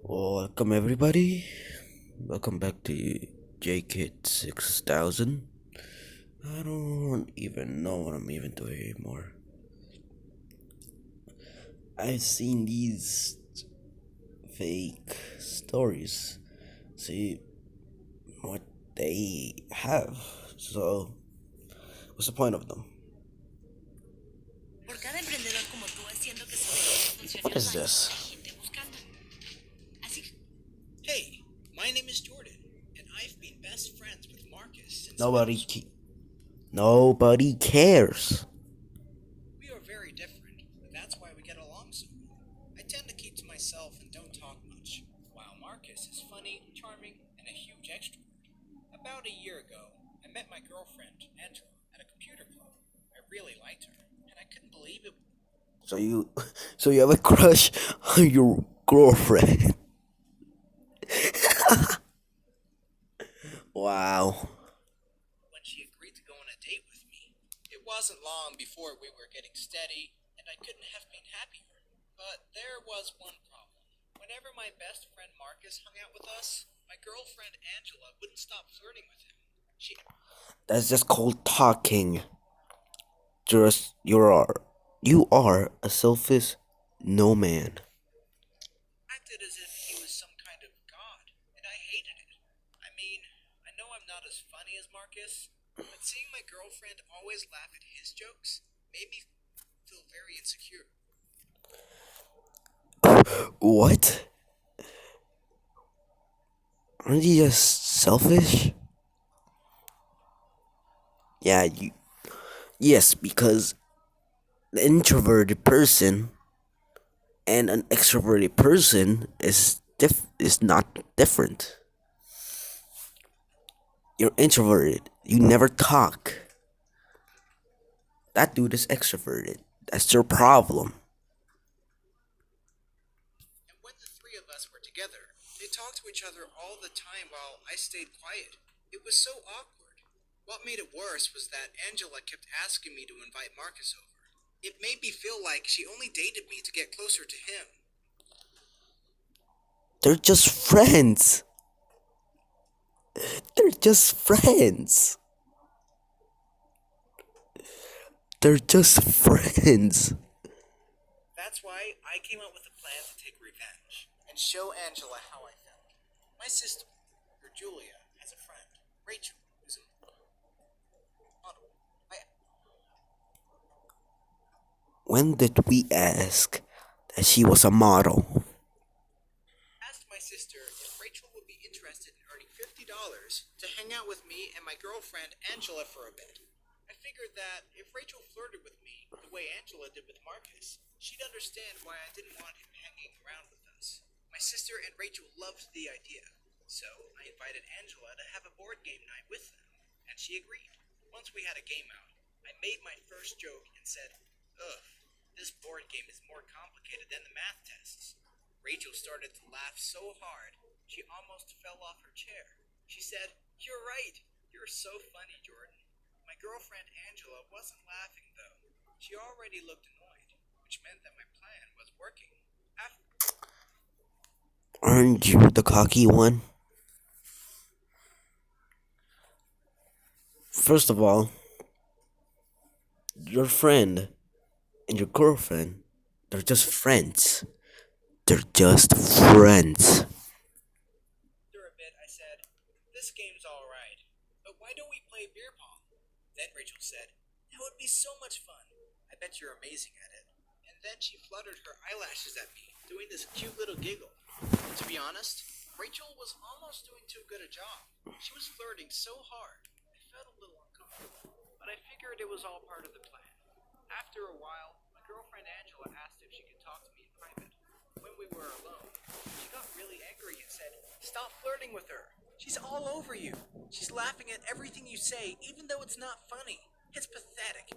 Welcome everybody. Welcome back to JKit 6000. I don't even know what I'm even doing anymore. I've seen these fake stories. See what they have. So what's the point of them? What is this? Hey, my name is Jordan, and I've been best friends with Marcus since Nobody cares. we are very different, but that's why we get along so well. I tend to keep to myself and don't talk much, while Marcus is funny, charming, and a huge extrovert. About a year ago, I met my girlfriend, Angela, at a computer club. I really liked her, and I couldn't believe it. So you so you have a crush on your girlfriend. Wow. When she agreed to go on a date with me. It wasn't long before we were getting steady, and I couldn't have been happier. But there was one problem. Whenever my best friend Marcus hung out with us, my girlfriend Angela wouldn't stop flirting with him. She That's just called talking. Just you are a selfish no man. acted as if he was some kind of god, and I hated it. I mean, I know I'm not as funny as Marcus, but seeing my girlfriend always laugh at his jokes made me feel very insecure. What? Aren't you just selfish? Yeah, you. Yes, because the introverted person and an extroverted person is not different. You're introverted. You never talk. That dude is extroverted. That's your problem. And when the three of us were together, they talked to each other all the time while I stayed quiet. It was so awkward. What made it worse was that Angela kept asking me to invite Marcus over. It made me feel like she only dated me to get closer to him. They're just friends. They're just friends. They're just friends. That's why I came up with a plan to take revenge and show Angela how I felt. My sister, or Julia, has a friend, Rachel, who's a model. I When did we ask that she was a model? asked my sister if Rachel would be interested in earning $50 to hang out with me and my girlfriend Angela for a bit. I figured that if Rachel flirted with me the way Angela did with Marcus, she'd understand why I didn't want him hanging around with us. My sister and Rachel loved the idea, so I invited Angela to have a board game night with them, and she agreed. Once we had a game out, I made my first joke and said, "Ugh, this board game is more complicated than the math tests." Rachel started to laugh so hard, she almost fell off her chair. She said, "You're right. You're so funny, Jordan." My girlfriend Angela wasn't laughing, though. She already looked annoyed, which meant that my plan was working. After Aren't you the cocky one? First of all, your friend and your girlfriend, they're just friends. They're just friends. a bit, I said, "This game's alright, but why don't we play beer pong?" Then Rachel said, "That would be so much fun. I bet you're amazing at it." And then she fluttered her eyelashes at me, doing this cute little giggle. To be honest, Rachel was almost doing too good a job. She was flirting so hard, I felt a little uncomfortable, but I figured it was all part of the plan. After a while, my girlfriend Angela asked if she could talk to me in private. When we were alone, she got really angry and said, "Stop flirting with her. She's all over you. She's laughing at everything you say, even though it's not funny. It's pathetic."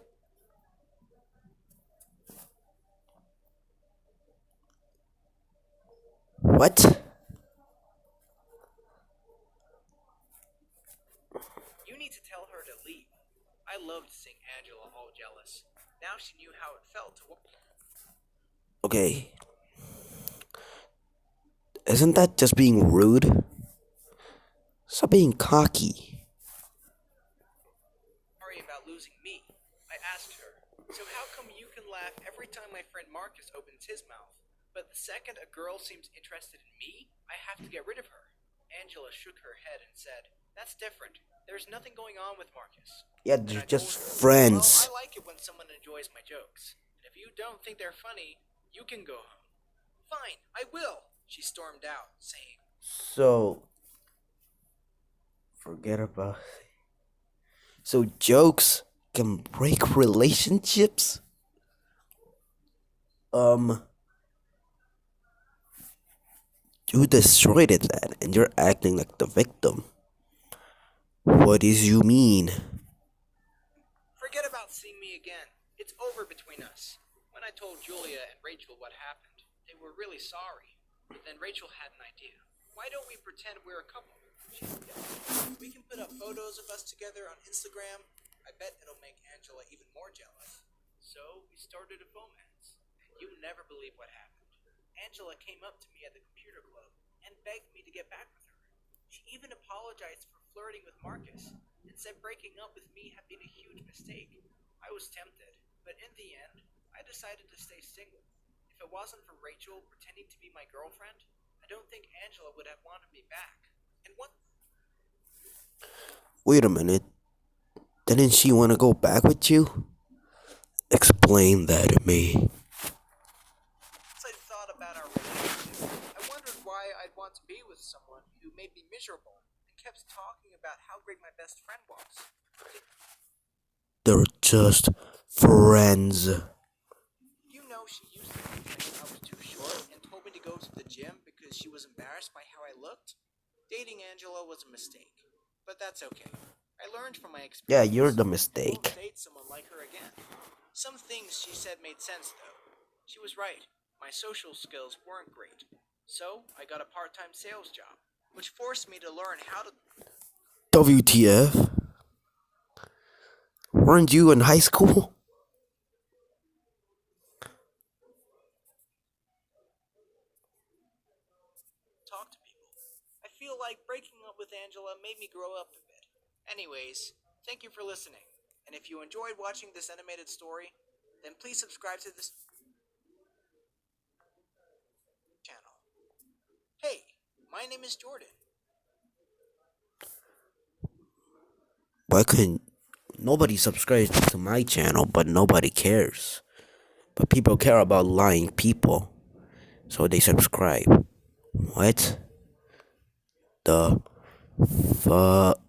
What? "You need to tell her to leave." I loved seeing Angela all jealous. Now she knew how it felt to. Okay. Isn't that just being rude? Stop being cocky. Sorry about losing me. I asked her. So how come you can laugh every time my friend Marcus opens his mouth? But the second a girl seems interested in me, I have to get rid of her. Angela shook her head and said, That's different. There's nothing going on with Marcus. Yeah, And they're I just told her, Well, I friends. like it when someone enjoys my jokes. And if you don't think they're funny, you can go home. Fine, I will, she stormed out, saying, So, forget about. So, jokes can break relationships? Um, you destroyed it, lad, and you're acting like the victim. What is you mean? Forget about seeing me again. It's over between us. When I told Julia and Rachel what happened, they were really sorry. But then Rachel had an idea. Why don't we pretend we're a couple? She suggested. We can put up photos of us together on Instagram. I bet it'll make Angela even more jealous. So we started a romance. And you never believe what happened. Angela came up to me at the computer club and begged me to get back with her. She even apologized for flirting with Marcus and said breaking up with me had been a huge mistake. I was tempted, but in the end, I decided to stay single. If it wasn't for Rachel pretending to be my girlfriend, I don't think Angela would have wanted me back. And what Wait a minute. Didn't she want to go back with you? Explain that to me. once I thought about our relationship, I wondered why I'd want to be with someone who made me miserable and kept talking about how great my best friend was. They're just friends. You know, she used to think I was too short and told me to go to the gym because she was embarrassed by how I looked. Dating Angela was a mistake, but that's okay. I learned from my Yeah, experience. you're the I mistake. won't date someone like her again. Some things she said made sense, though. She was right. My social skills weren't great. So, I got a part time sales job, which forced me to learn how to WTF? Weren't you in high school? talk to people. I feel like breaking up with Angela made me grow up a bit. Anyways, thank you for listening. And if you enjoyed watching this animated story, then please subscribe to this channel. Hey, my name is Jordan. Why couldn't nobody subscribes to my channel, but nobody cares? But people care about lying people, so they subscribe. What the fuck?